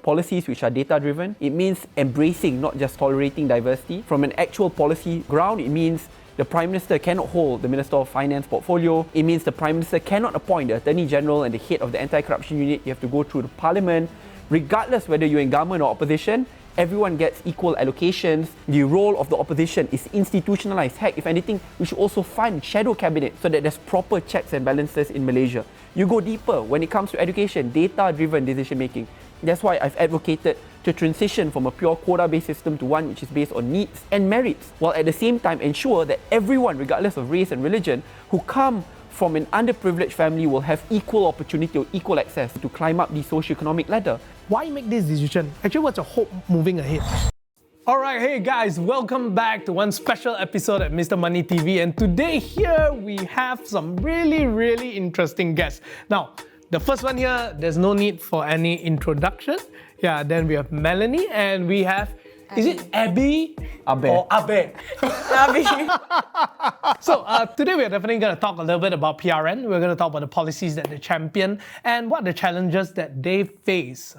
policies which are data-driven. It means embracing, not just tolerating diversity. From an actual policy ground, it means the Prime Minister cannot hold the Minister of Finance portfolio. It means the Prime Minister cannot appoint the Attorney General and the head of the Anti-Corruption Unit. You have to go through the Parliament. Regardless whether you're in government or opposition, everyone gets equal allocations. The role of the opposition is institutionalized. Heck, if anything, we should also fund shadow cabinet so that there's proper checks and balances in Malaysia. You go deeper when it comes to education, data-driven decision making. That's why I've advocated to transition from a pure quota-based system to one which is based on needs and merits, while at the same time ensure that everyone, regardless of race and religion, who come from an underprivileged family will have equal opportunity or equal access to climb up the socio-economic ladder. Why make this decision? Actually, what's your hope moving ahead? Alright, hey guys, welcome back to one special episode at Mr. Money TV, and today here we have some really interesting guests. Now, the first one here, there's no need for any introduction. Yeah, then we have Melanie and we have, is it Abby? Abe. Or Abe? Abby. So today we're definitely going to talk a little bit about PRN. We're going to talk about the policies that they champion and what are the challenges that they face.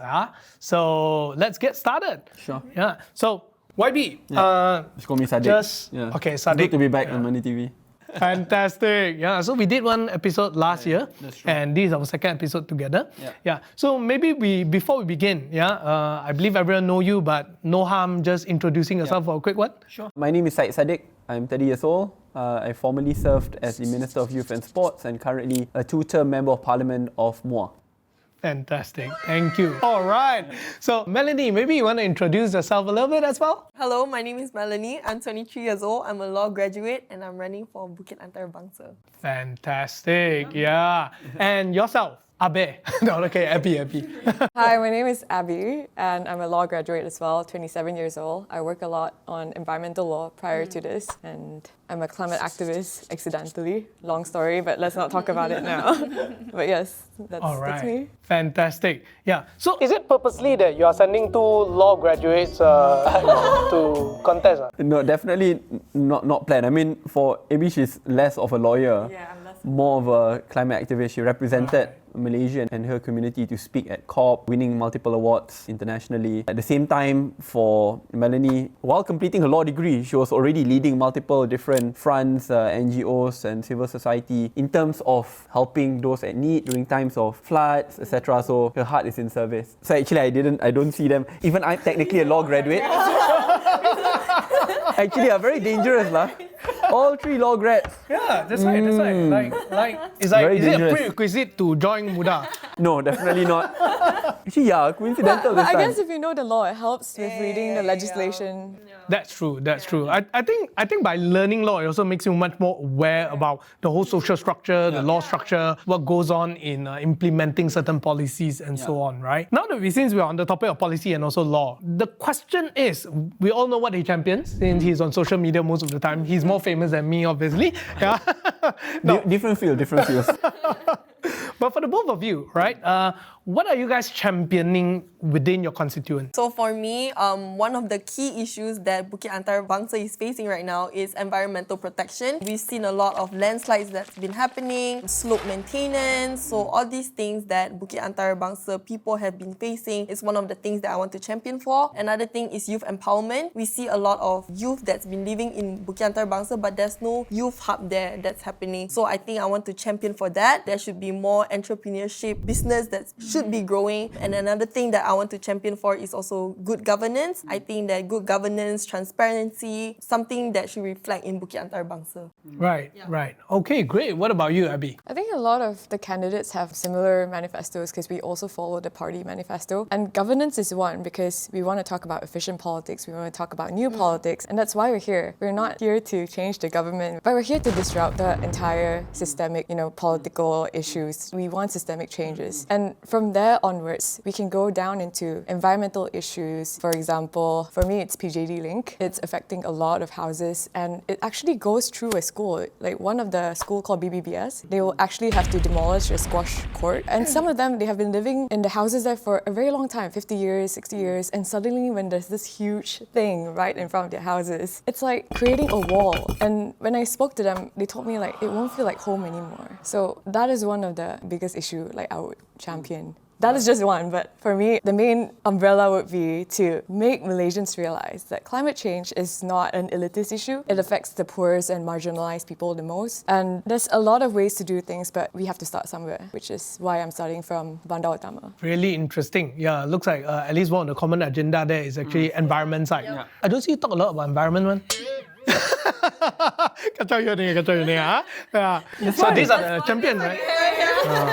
So let's get started. Sure. Yeah. So YB, Just call me Saddiq. Okay, It's Saddiq. good to be back on Money TV. Fantastic. Yeah, so we did one episode last year, that's true. and this is our second episode together. Yeah. So maybe before we begin, I believe everyone know you, but no harm just introducing yourself for a quick one. Sure. My name is Saddiq. I'm 30 years old. I formerly served as the Minister of Youth and Sports and currently a two-term Member of Parliament of MooMoo. Fantastic. Thank you. All right. So Melanie, maybe you want to introduce yourself a little bit as well? Hello, my name is Melanie. I'm 23 years old. I'm a law graduate and I'm running for Bukit Antarabangsa. Fantastic. Yeah. And yourself? Abe. No, okay, Abby. Hi, my name is Abby and I'm a law graduate as well, 27 years old. I work a lot on environmental law prior to this and I'm a climate activist accidentally. Long story, but let's not talk about it now. But yes, that's me. Fantastic. Yeah. So is it purposely that you are sending two law graduates to contest? No, definitely not planned. I mean, for Abby, she's less of a lawyer, more of a climate activist. She represented Malaysia and her community to speak at COP, winning multiple awards internationally. At the same time, for Melanie, while completing her law degree, she was already leading multiple different fronts, NGOs and civil society in terms of helping those at need during times of floods, etc. So her heart is in service. So actually, I don't see them. Even I'm technically a law graduate. Actually, are very dangerous, lah. All three law grads. Yeah, that's right. Like, is it a prerequisite to join MUDA? No, definitely not. Actually, yeah, coincidental But this I time. guess if you know the law, it helps with reading the legislation. That's true. I think by learning law, it also makes you much more aware about the whole social structure, the law structure, what goes on in implementing certain policies and so on, right? Now that since we're on the topic of policy and also law, the question is, we all know what he champions since he's on social media most of the time. He's more famous than me, obviously. Yeah. Different fields. But for the both of you, right, what are you guys championing within your constituent? So for me, one of the key issues that Bukit Antarabangsa is facing right now is environmental protection. We've seen a lot of landslides that's been happening, slope maintenance, so all these things that Bukit Antarabangsa people have been facing is one of the things that I want to champion for. Another thing is youth empowerment. We see a lot of youth that's been living in Bukit Antarabangsa, but there's no youth hub there that's happening. So I think I want to champion for that. There should be more entrepreneurship, business that should be growing. And another thing that I want to champion for is also good governance. I think that good governance, transparency, something that should reflect in Bukit Antarabangsa. Right. Okay, great. What about you, Abby? I think a lot of the candidates have similar manifestos because we also follow the party manifesto. And governance is one because we want to talk about efficient politics, we want to talk about new politics, and that's why we're here. We're not here to change the government, but we're here to disrupt the entire systemic, political issues. We want systemic changes. And from there onwards, we can go down into environmental issues. For example, for me, it's PJD Link. It's affecting a lot of houses and it actually goes through a school. Like one of the school called BBBS, they will actually have to demolish a squash court. And some of them, they have been living in the houses there for a very long time, 50 years, 60 years. And suddenly when there's this huge thing right in front of their houses, it's like creating a wall. And when I spoke to them, they told me like, it won't feel like home anymore. So that is one of the biggest issue like I would champion That is just one, but for me, the main umbrella would be to make Malaysians realize that climate change is not an elitist issue. It affects the poorest and marginalized people the most. And there's a lot of ways to do things, but we have to start somewhere, which is why I'm starting from Bandar Utama. Really interesting. Yeah, looks like at least one of the common agenda there is actually environment side. Yeah. I don't see you talk a lot about environment, man. Kacau you ni, huh? Yeah. So these are the champions, right?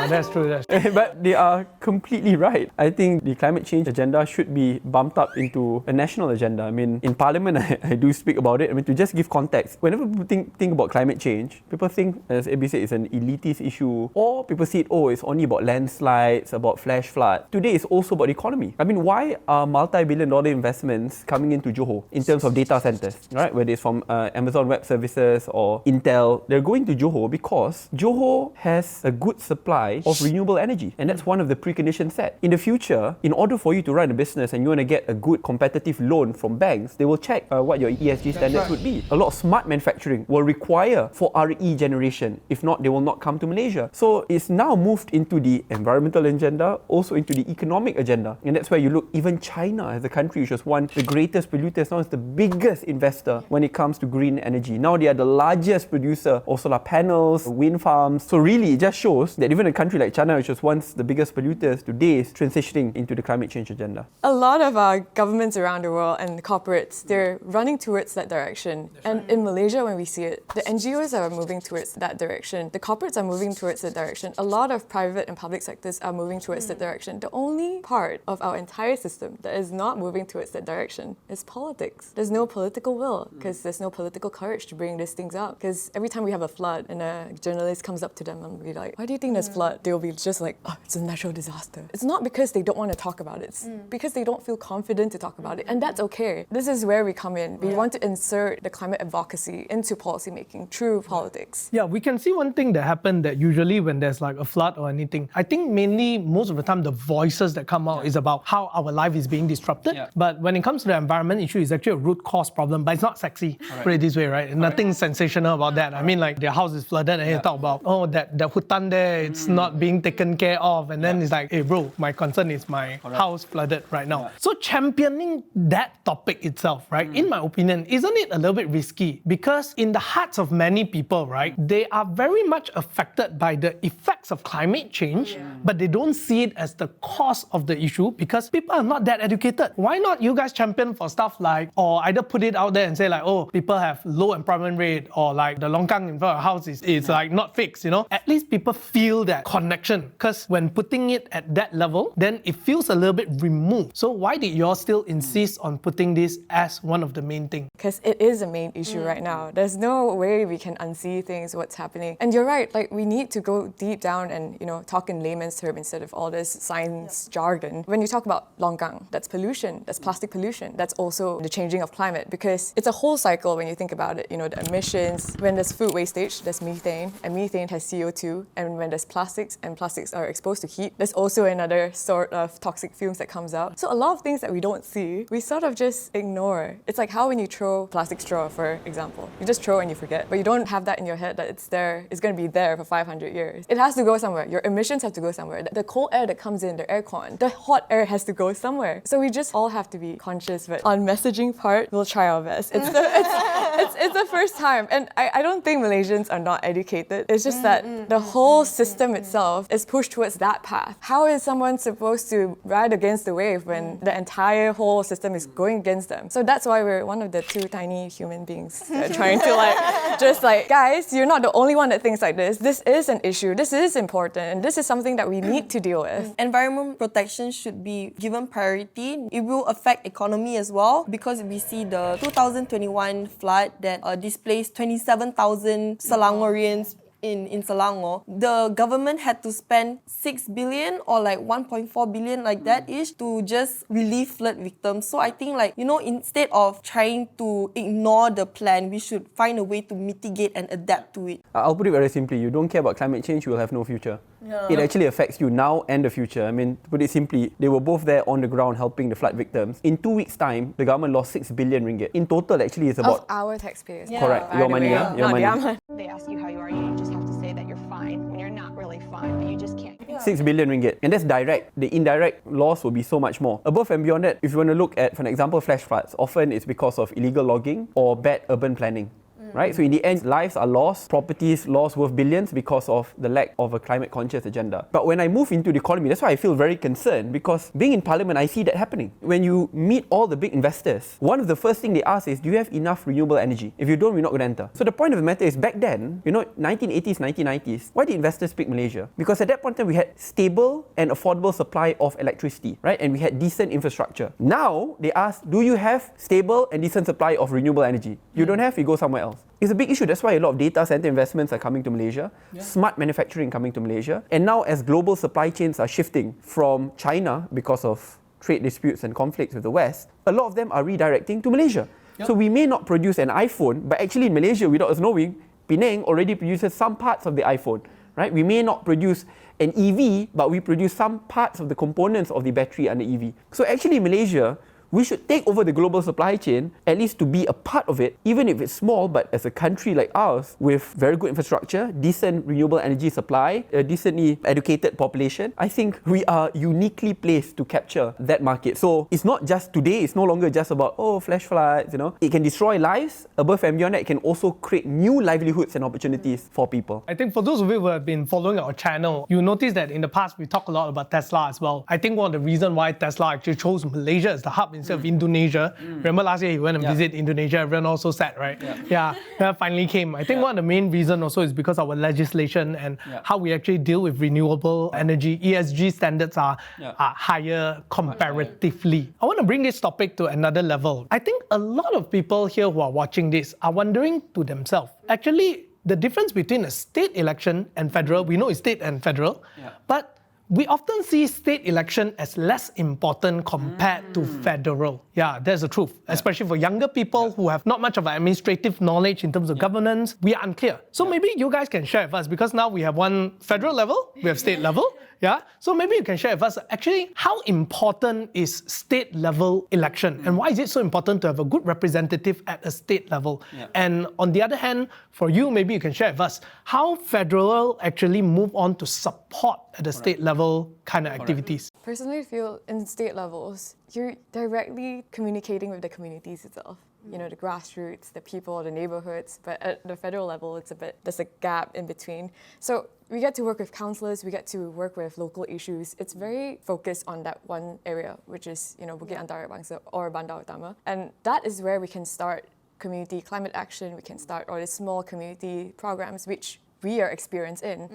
That's true. But they are completely right. I think the climate change agenda should be bumped up into a national agenda. I mean, in Parliament, I do speak about it. I mean, to just give context, whenever people think about climate change, people think, as AB said, it's an elitist issue, or people see it, it's only about landslides, about flash flood. Today, it's also about the economy. I mean, why are multi-billion-dollar investments coming into Johor in terms of data centers, right? Whether it's from Amazon Web Services or Intel, they're going to Johor because Johor has a good supply of renewable energy, and that's one of the preconditions set. In the future, in order for you to run a business and you want to get a good competitive loan from banks, they will check what your ESG standards would be. A lot of smart manufacturing will require for RE generation. If not, they will not come to Malaysia. So it's now moved into the environmental agenda, also into the economic agenda. And that's where you look, even China as a country, which was one of the greatest polluters, now is the biggest investor when it comes to green energy. Now they are the largest producer of solar panels, wind farms. So really, it just shows that even a country like China, which was once the biggest polluters, today is transitioning into the climate change agenda. A lot of our governments around the world and corporates, they're running towards that direction. And in Malaysia, when we see it, the NGOs are moving towards that direction. The corporates are moving towards that direction. A lot of private and public sectors are moving towards that direction. The only part of our entire system that is not moving towards that direction is politics. There's no political will because there's no political courage to bring these things up. Because every time we have a flood and a journalist comes up to them and be like, why do you think there's flood? They'll be just like, it's a natural disaster. It's not because they don't want to talk about it. It's because they don't feel confident to talk about it. And that's okay. This is where we come in. We want to insert the climate advocacy into policy making through politics. Yeah, we can see one thing that happened that usually when there's like a flood or anything, I think mainly most of the time the voices that come out is about how our life is being disrupted. Yeah. But when it comes to the environment issue, it's actually a root cause problem, but it's not sexy. Put it this way, right? Nothing sensational about that. I mean, like their house is flooded and you talk about, that hutan there, it's not being taken care of. And then it's like, hey bro, my concern is my house flooded right now. So championing that topic itself, right, in my opinion, isn't it a little bit risky? Because in the hearts of many people, right, they are very much affected by the effects of climate change, but they don't see it as the cause of the issue because people are not that educated. Why not you guys champion for stuff like, or either put it out there and say like, people have low employment rate, or like the longkang in front of the house is like not fixed, At least people feel that connection, because when putting it at that level, then it feels a little bit removed. So why did you all still insist on putting this as one of the main things? Because it is a main issue right now. There's no way we can unsee things, what's happening. And you're right, like we need to go deep down and, talk in layman's terms instead of all this science jargon. When you talk about longkang, that's pollution, that's plastic pollution, that's also the changing of climate, because it's a whole cycle when you think about it. The emissions, when there's food wastage, there's methane, and methane has CO2, and when there's plastics and plastics are exposed to heat, there's also another sort of toxic fumes that comes out. So a lot of things that we don't see, we sort of just ignore. It's like how when you throw plastic straw, for example, you just throw and you forget, but you don't have that in your head that it's there, it's going to be there for 500 years. It has to go somewhere. Your emissions have to go somewhere. The cold air that comes in, the aircon, the hot air has to go somewhere. So we just all have to be conscious, but on messaging part, we'll try our best. It's the first time, and I don't think Malaysians are not educated. It's just that the whole system itself is pushed towards that path. How is someone supposed to ride against the wave when the entire whole system is going against them? So that's why we're one of the two tiny human beings trying to guys, you're not the only one that thinks like this. This is an issue. This is important, and this is something that we need to deal with. Environment protection should be given priority. It will affect economy as well, because we see the 2021 flood that displaced 27,000 Selangorians in Selangor. The government had to spend 6 billion or like 1.4 billion like that ish to just relieve flood victims. So I think instead of trying to ignore the plan, we should find a way to mitigate and adapt to it. I'll put it very simply, you don't care about climate change, you will have no future. It actually affects you now and the future. I mean, to put it simply, they were both there on the ground helping the flood victims. In 2 weeks' time, the government lost 6 billion ringgit. In total, actually, it's about... Of our taxpayers. Correct. Your money, Your money. They ask you how you are, you just have to say that you're fine. fine when you're not really fine, but you just can't. 6 billion ringgit. And that's direct. The indirect loss will be so much more. Above and beyond that, if you want to look at, for example, flash floods, often it's because of illegal logging or bad urban planning. Right? So in the end, lives are lost, properties lost worth billions because of the lack of a climate conscious agenda. But when I move into the economy, that's why I feel very concerned, because being in parliament, I see that happening. When you meet all the big investors, one of the first things they ask is, do you have enough renewable energy? If you don't, we're not going to enter. So the point of the matter is, back then, 1980s, 1990s, why did investors pick Malaysia? Because at that point in time, we had stable and affordable supply of electricity, right? And we had decent infrastructure. Now, they ask, do you have stable and decent supply of renewable energy? You don't have, you go somewhere else. It's a big issue. That's why a lot of data center investments are coming to Malaysia, smart manufacturing coming to Malaysia. And now as global supply chains are shifting from China because of trade disputes and conflicts with the West, a lot of them are redirecting to Malaysia. So we may not produce an iPhone, but actually in Malaysia, without us knowing, Penang already produces some parts of the iPhone. Right? We may not produce an EV, but we produce some parts of the components of the battery and the EV. So actually in Malaysia, we should take over the global supply chain, at least to be a part of it, even if it's small, but as a country like ours, with very good infrastructure, decent renewable energy supply, a decently educated population, I think we are uniquely placed to capture that market. So it's not just today, it's no longer just about, flash floods, It can destroy lives. Above and beyond that, it can also create new livelihoods and opportunities for people. I think for those of you who have been following our channel, you notice that in the past we talk a lot about Tesla as well. I think one of the reasons why Tesla actually chose Malaysia as the hub instead of Indonesia. Remember last year he went and visit Indonesia, everyone also sad, right? That finally came. I think one of the main reasons also is because our legislation and how we actually deal with renewable energy. ESG standards are higher comparatively. I want to bring this topic to another level. I think a lot of people here who are watching this are wondering to themselves, actually, the difference between a state election and federal, we know it's state and federal, but we often see state election as less important compared to federal. Yeah, that's the truth. Especially for younger people who have not much of an administrative knowledge in terms of governance, we are unclear. So maybe you guys can share with us, because now we have one federal level, we have state level. So maybe you can share with us, actually, how important is state level election? And why is it so important to have a good representative at a state level? And on the other hand, for you, maybe you can share with us how federal actually move on to support at the state level kind of activities. Personally, I feel in state levels, you're directly communicating with the communities itself. The grassroots, the people, the neighborhoods. But at the federal level, there's a gap in between. So we get to work with councillors, we get to work with local issues. It's very focused on that one area, which is, Bukit Antara Bangsa or Bandar Utama. And that is where we can start community climate action, we can start all these small community programs, which we are experienced in.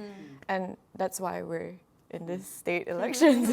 And that's why we're in this state elections.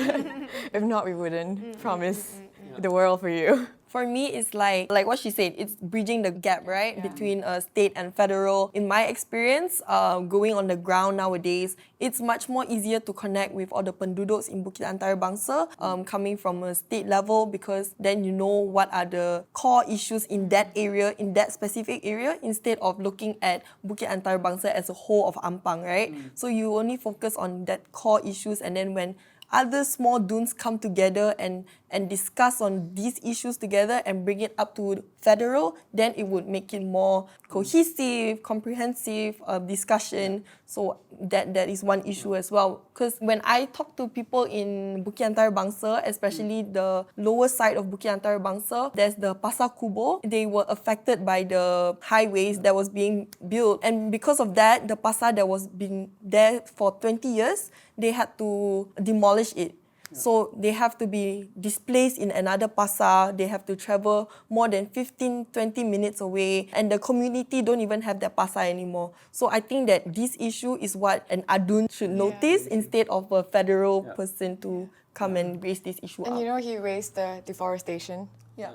If not, we wouldn't promise the world for you. For me, it's like what she said, it's bridging the gap, right, between state and federal. In my experience, going on the ground nowadays, it's much more easier to connect with all the penduduks in Bukit Antara Bangsa, coming from a state level, because then you know what are the core issues in that area, in that specific area, instead of looking at Bukit Antara Bangsa as a whole of Ampang, right? So you only focus on that core issues, and then when other small dunes come together and discuss on these issues together and bring it up to federal, then it would make it more cohesive, comprehensive discussion. So that is one issue as well. Because when I talk to people in Bukit Antara Bangsa, especially the lower side of Bukit Antara Bangsa, there's the Pasar Kubur. They were affected by the highways that was being built. And because of that, the pasar that was been there for 20 years, they had to demolish it. So they have to be displaced in another pasar. They have to travel more than 15-20 minutes away. And the community don't even have their pasar anymore. So I think that this issue is what an adun should notice instead of a federal person to come and raise this issue up. And he raised the deforestation.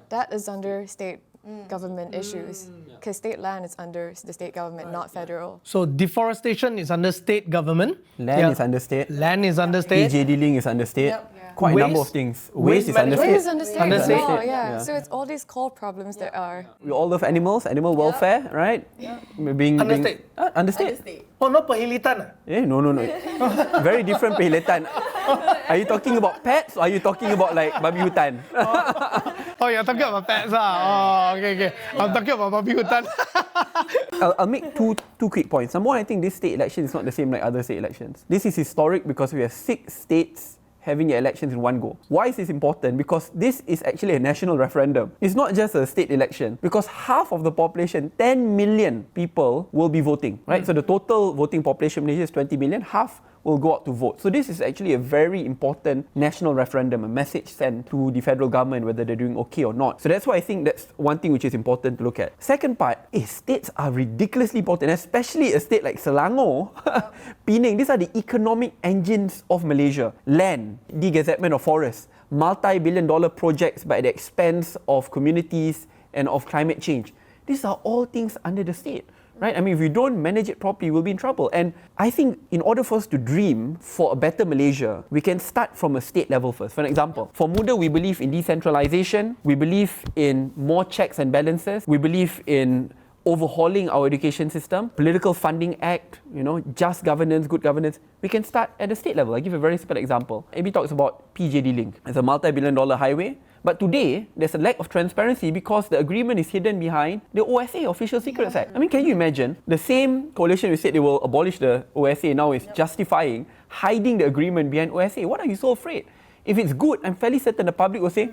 That is under state government issues, because state land is under the state government, not federal. So deforestation is under state government. Land is under state. Land is under state. PJ dealing is under state. Quite a number of things. Waste is under state. Waste is under state as well, So it's all these core problems that are... We all love animals, animal welfare, right? Being Under state. Under state. Oh, not perhilitan. No. Very different perhilitan. Are you talking about pets or are you talking about like babi hutan? Oh, you're talking about pets. Oh, okay. I'm talking about babi hutan. I'll make two quick points. Number one, I think this state election is not the same like other state elections. This is historic because we have 6 states having the elections in one go. Why is this important? Because this is actually a national referendum. It's not just a state election because half of the population, 10 million people, will be voting, right? So the total voting population in Malaysia is 20 million, half will go out to vote. So this is actually a very important national referendum, a message sent to the federal government whether they're doing okay or not. So that's why I think that's one thing which is important to look at. Second part is states are ridiculously important, especially a state like Selangor, Penang. These are the economic engines of Malaysia. Land, degazettement of forests, multi-billion-dollar projects by the expense of communities and of climate change. These are all things under the state. Right? I mean, if we don't manage it properly, we'll be in trouble. And I think in order for us to dream for a better Malaysia, we can start from a state level first. For example, for MUDA, we believe in decentralization, we believe in more checks and balances, we believe in overhauling our education system, political funding act, just governance, good governance. We can start at the state level. I give a very simple example. AB talks about PJD Link. It's a multi-billion-dollar highway. But today, there's a lack of transparency because the agreement is hidden behind the OSA, Official Secrets Act. I mean, can you imagine? The same coalition who said they will abolish the OSA now is justifying hiding the agreement behind OSA. What are you so afraid? If it's good, I'm fairly certain the public will say,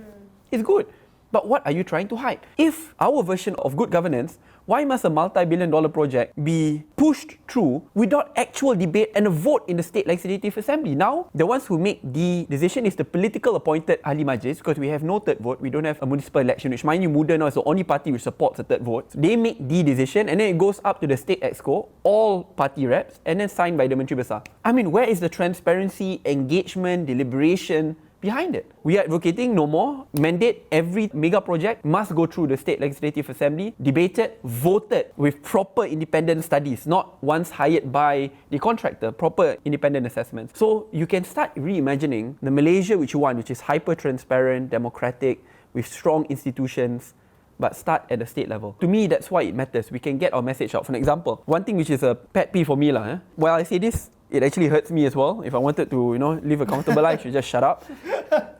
it's good. But what are you trying to hide? If our version of good governance, why must a multi-billion-dollar project be pushed through without actual debate and a vote in the State Legislative Assembly? Now, the ones who make the decision is the political appointed Ahli Majlis, because we have no third vote. We don't have a municipal election, which mind you, MUDA now is the only party which supports a third vote. So they make the decision and then it goes up to the State Exco, all party reps, and then signed by the Menteri Besar. I mean, where is the transparency, engagement, deliberation behind it? We are advocating no more. Mandate every mega project must go through the State Legislative Assembly, debated, voted with proper independent studies, not once hired by the contractor, proper independent assessments. So you can start reimagining the Malaysia which you want, which is hyper-transparent, democratic, with strong institutions, but start at the state level. To me, that's why it matters. We can get our message out. For example, one thing which is a pet peeve for me, while I say this, it actually hurts me as well. If I wanted to, live a comfortable life, I should just shut up.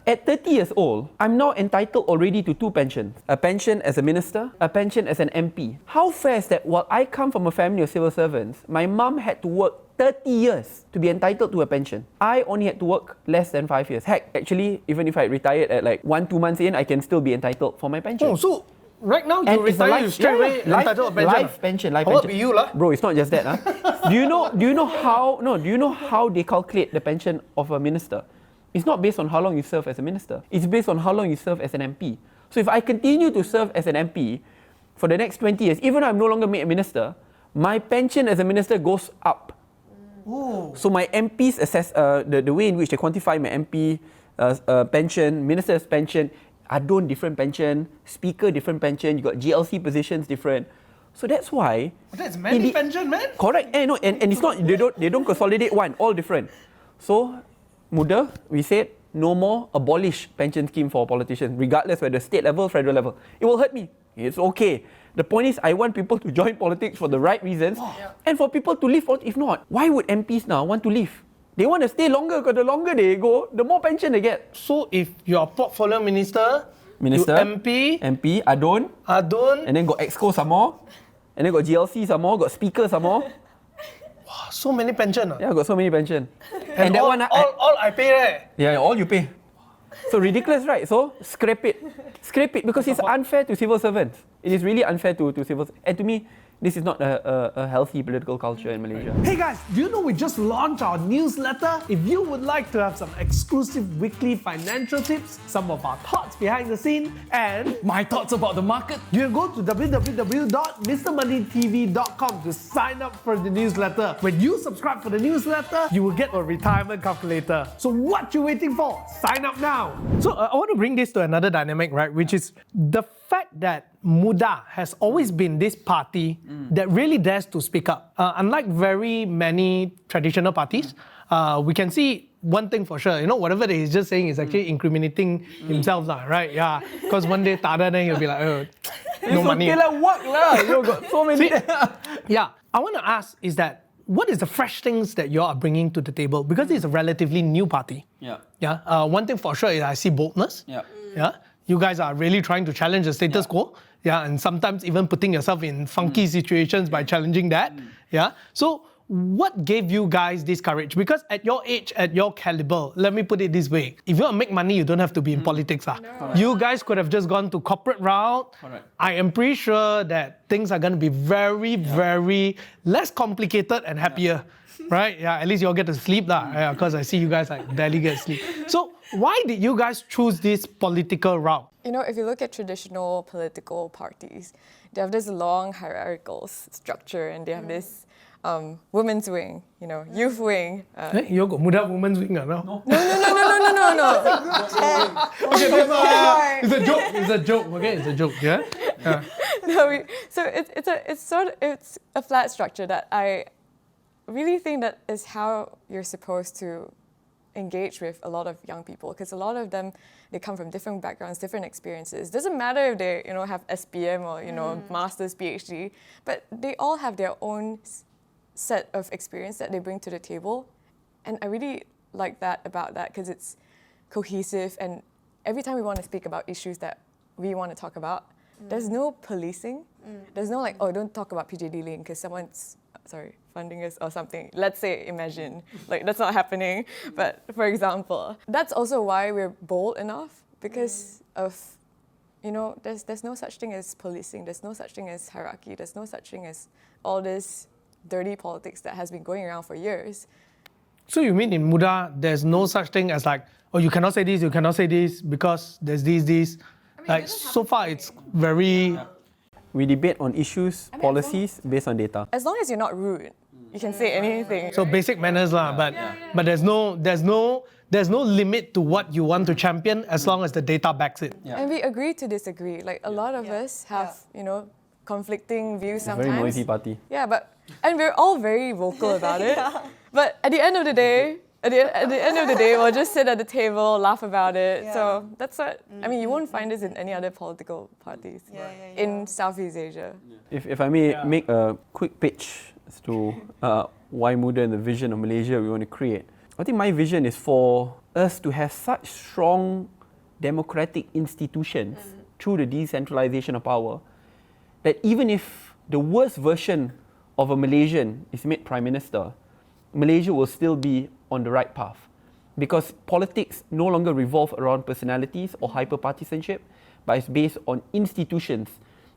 At 30 years old, I'm now entitled already to 2 pensions. A pension as a minister, a pension as an MP. How fair is that? While I come from a family of civil servants, my mum had to work 30 years to be entitled to a pension. I only had to work less than 5 years. Heck, actually, even if I retired at like 1-2 months in, I can still be entitled for my pension. Oh, so right now you retire, you straight away entitled to a pension. Life pension. How about you, lah? Bro, it's not just that. Do you know how they calculate the pension of a minister? It's not based on how long you serve as a minister. It's based on how long you serve as an MP. So if I continue to serve as an MP for the next 20 years, even though I'm no longer made a minister, my pension as a minister goes up. Oh. So my MPs assess the way in which they quantify my MP pension, minister's pension, Adon different pension, speaker different pension, you got GLC positions different. So that's why. That's many pension, man. Correct. And it's not, they don't consolidate one, all different. So MUDA, we said no more abolish pension scheme for politicians, regardless whether state level, federal level. It will hurt me. It's okay. The point is, I want people to join politics for the right reasons and for people to leave. If not, why would MPs now want to leave? They want to stay longer because the longer they go, the more pension they get. So if you're a portfolio minister, you MP, Adon, and then got Exco some more, and then got GLC some more, got speaker some more. Wow, so many pension. Yeah, got so many pension. And that all I pay, right? Yeah, all you pay. So ridiculous, right? So scrap it because it's unfair to civil servants. It is really unfair to civil servants. And to me, this is not a healthy political culture in Malaysia. Hey guys, do you know we just launched our newsletter? If you would like to have some exclusive weekly financial tips, some of our thoughts behind the scene, and my thoughts about the market, you can go to www.mrmoneystv.com to sign up for the newsletter. When you subscribe for the newsletter, you will get a retirement calculator. So what you waiting for? Sign up now! So I want to bring this to another dynamic, right? Which is the fact that MUDA has always been this party that really dares to speak up. Unlike very many traditional parties, we can see one thing for sure, whatever that he's just saying is actually incriminating himself, right? Yeah, because one day, then he'll be like, oh, no money. It's okay, work lah. You got so many. Yeah, I want to ask is that, what is the fresh things that you are bringing to the table? Because it's a relatively new party. Yeah. Yeah. One thing for sure is I see boldness. Yeah. Yeah. you guys are really trying to challenge the status quo. Yeah, and sometimes even putting yourself in funky situations by challenging that. Yeah. So what gave you guys this courage? Because at your age, at your caliber, let me put it this way. If you want to make money, you don't have to be in politics. You guys could have just gone to corporate route. I am pretty sure that things are going to be very, very less complicated and happier. Right? Yeah, at least you'll get to sleep because I see you guys like barely get sleep. So why did you guys choose this political route? You know, if you look at traditional political parties, they have this long hierarchical structure and they have this women's wing, youth wing. You got Muda Women's Wing, no? No. Okay, it's a joke, okay? It's a joke, yeah? No, so it's a flat structure that I really think that is how you're supposed to engage with a lot of young people, because a lot of them, they come from different backgrounds, different experiences. Doesn't matter if they have SPM or master's, PhD, but they all have their own set of experience that they bring to the table, and I really like that about that because it's cohesive, and every time we want to speak about issues that we want to talk about, there's no policing. There's no don't talk about PJD link because someone's funding us or something. Let's say, imagine, that's not happening. But for example, that's also why we're bold enough because of, there's no such thing as policing. There's no such thing as hierarchy. There's no such thing as all this dirty politics that has been going around for years. So you mean in Muda, there's no such thing as you cannot say this because there's this. So far it's very... We debate on issues, policies based on data. As long as you're not rude, you can say anything. So basic manners but there's no limit to what you want to champion as long as the data backs it. And we agree to disagree. A lot of us have, conflicting views sometimes. Very noisy party. Yeah, and we're all very vocal about it. But at the end of the day, we'll just sit at the table, laugh about it. Yeah. So that's what, you won't find this in any other political parties in Southeast Asia. If I may make a quick pitch as to why Muda and the vision of Malaysia we want to create. I think my vision is for us to have such strong democratic institutions through the decentralization of power that even if the worst version of a Malaysian is made Prime Minister, Malaysia will still be on the right path. Because politics no longer revolve around personalities or hyper-partisanship, but it's based on institutions.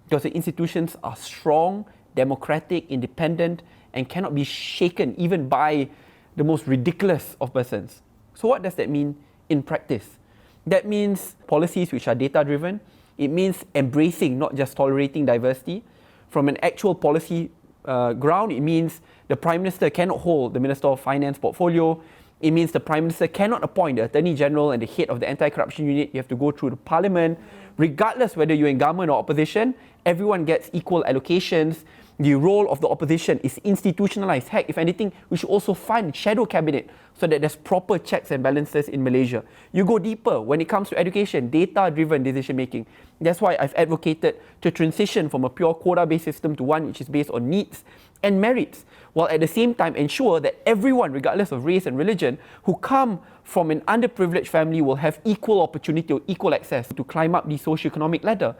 Because the institutions are strong, democratic, independent, and cannot be shaken even by the most ridiculous of persons. So what does that mean in practice? That means policies which are data-driven. It means embracing, not just tolerating diversity. From an actual policy ground, it means the Prime Minister cannot hold the Minister of Finance portfolio. It means the Prime Minister cannot appoint the Attorney General and the head of the anti-corruption unit. You have to go through the Parliament. Regardless whether you're in government or opposition, everyone gets equal allocations. The role of the opposition is institutionalized. Heck, if anything, we should also fund shadow cabinet so that there's proper checks and balances in Malaysia. You go deeper when it comes to education, data-driven decision making. That's why I've advocated to transition from a pure quota-based system to one which is based on needs and merits, while at the same time ensure that everyone, regardless of race and religion, who come from an underprivileged family will have equal opportunity or equal access to climb up the socioeconomic ladder.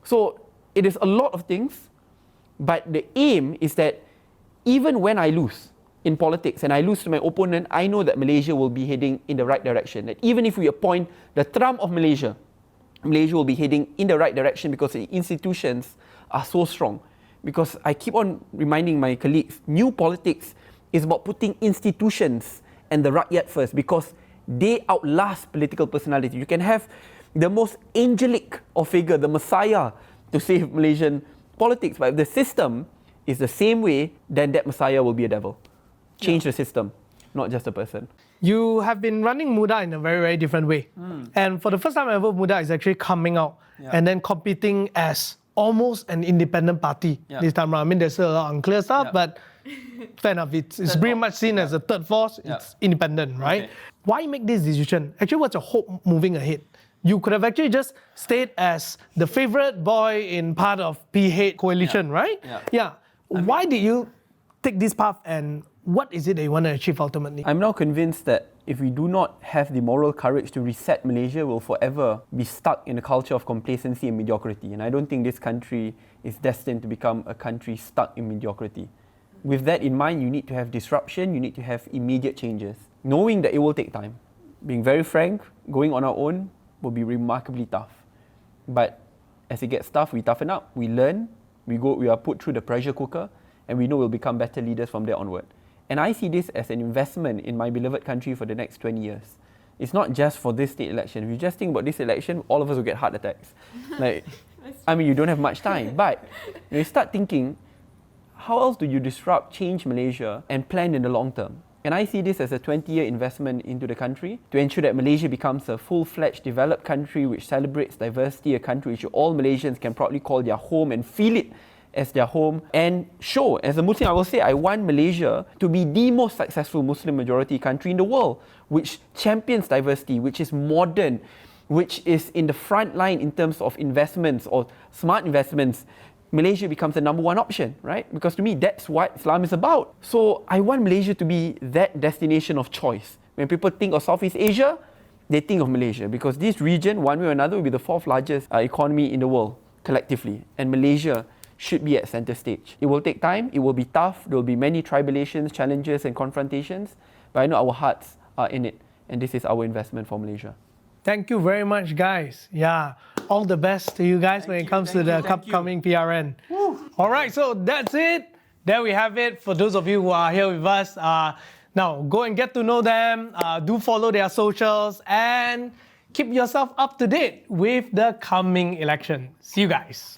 So it is a lot of things, but the aim is that even when I lose in politics and I lose to my opponent, I know that Malaysia will be heading in the right direction. That even if we appoint the Trump of Malaysia, Malaysia will be heading in the right direction because the institutions are so strong. Because I keep on reminding my colleagues, new politics is about putting institutions and the rakyat first because they outlast political personality. You can have the most angelic of figure, the Messiah, to save Malaysian politics. But if the system is the same way, then that Messiah will be a devil. Change the system, not just a person. You have been running Muda in a very, very different way. And for the first time ever, Muda is actually coming out and then competing as almost an independent party this time around. I mean, there's a lot of unclear stuff, but fair enough. It's pretty much seen as a third force. It's independent, right? Okay. Why make this decision? Actually, what's your hope moving ahead? You could have actually just stayed as the favorite boy in part of P8 coalition, right? Why did you take this path and what is it that you want to achieve ultimately? I'm now convinced that if we do not have the moral courage to reset Malaysia, we'll forever be stuck in a culture of complacency and mediocrity. And I don't think this country is destined to become a country stuck in mediocrity. With that in mind, you need to have disruption, you need to have immediate changes, knowing that it will take time. Being very frank, going on our own will be remarkably tough. But as it gets tough, we toughen up, we learn, we are put through the pressure cooker, and we know we'll become better leaders from there onward. And I see this as an investment in my beloved country for the next 20 years. It's not just for this state election. If you just think about this election, all of us will get heart attacks. You don't have much time. But you start thinking, how else do you disrupt, change Malaysia and plan in the long term? And I see this as a 20-year investment into the country to ensure that Malaysia becomes a full-fledged developed country which celebrates diversity, a country which all Malaysians can proudly call their home and feel it as their home and show. As a Muslim, I will say I want Malaysia to be the most successful Muslim majority country in the world, which champions diversity, which is modern, which is in the front line in terms of investments or smart investments. Malaysia becomes the number one option, right? Because to me, that's what Islam is about. So I want Malaysia to be that destination of choice. When people think of Southeast Asia, they think of Malaysia because this region, one way or another, will be the fourth largest economy in the world collectively. And Malaysia should be at center stage. It will take time, it will be tough, there will be many tribulations, challenges and confrontations, but I know our hearts are in it, and this is our investment for Malaysia. Thank you very much, guys. Yeah, all the best to you guys when it comes to the upcoming PRN. All right, so that's it. There we have it for those of you who are here with us. Now, go and get to know them, do follow their socials, and keep yourself up to date with the coming election. See you guys.